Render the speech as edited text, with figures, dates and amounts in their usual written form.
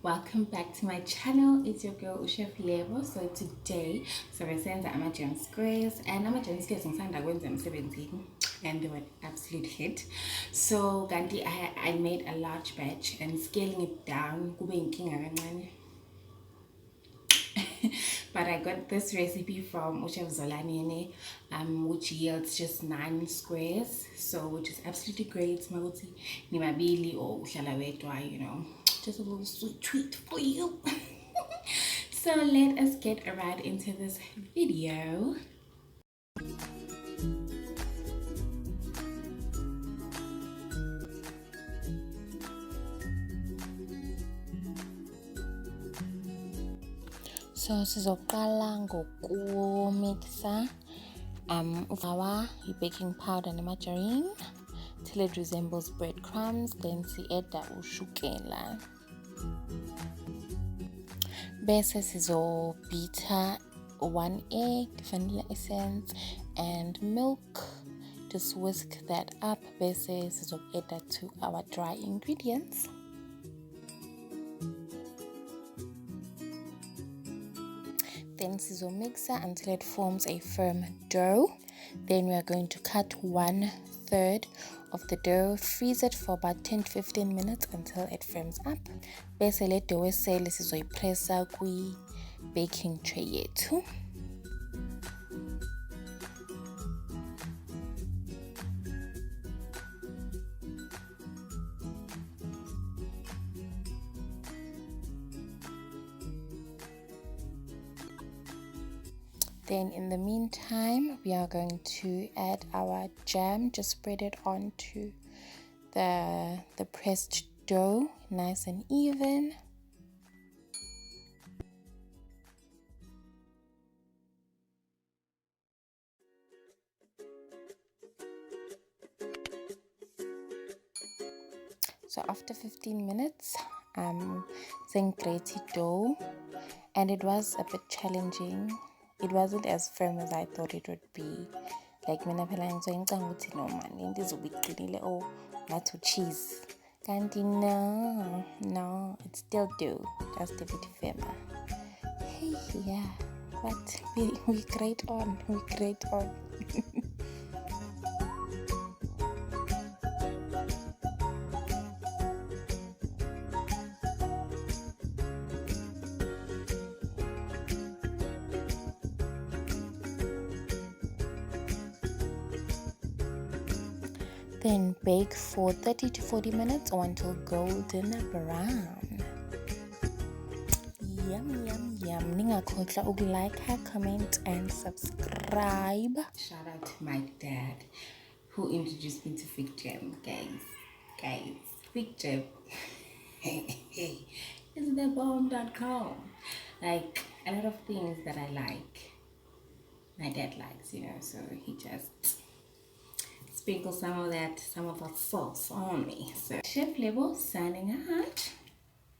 Welcome back to my channel. It's your girl Chef Lebo. So today, we're saying that I'm gem squares and gem squares and 17 and they were absolute hit. So Gandhi, I made a large batch and scaling it down. But I got this recipe from Chef Zolani, which yields just 9 squares, so which is absolutely great. Maguti nimabili or ushalawetwa, just a little sweet treat for you. So let us get right into this video. So sizoqala ngokumixa flour, baking powder and margarine till it resembles breadcrumbs. Then add ushukela. Bese sizobita 1 egg, vanilla essence and milk. Just whisk that up. Bese add that to our dry ingredients. Then mixer until it forms a firm dough. Then we are going to cut 1/3 of the dough, freeze it for about 10 to 15 minutes until it firms up. Bese le dough esele sizoyipressa kwi baking tray yethu. Then in the meantime, we are going to add our jam. Just spread it onto the pressed dough, nice and even. So after 15 minutes, then grated dough, and it was a bit challenging. It wasn't as firm as I thought it would be. Like mina phela ngizoyicanga ukuthi no man into izobe iqinile or ngathi cheese. Kanti no, it's still dough, just a bit firmer. Hey, yeah, but we grate on. Then bake for 30 to 40 minutes or until golden brown. Yum. Ningakhohlwa ukulike, comment and subscribe. Shout out to my dad who introduced me to fig jam, guys. Fig jam. Hey. Is thebomb.com. Like a lot of things that I like, my dad likes, so he just sprinkle some of that sauce on me. So Chef Lebo signing out.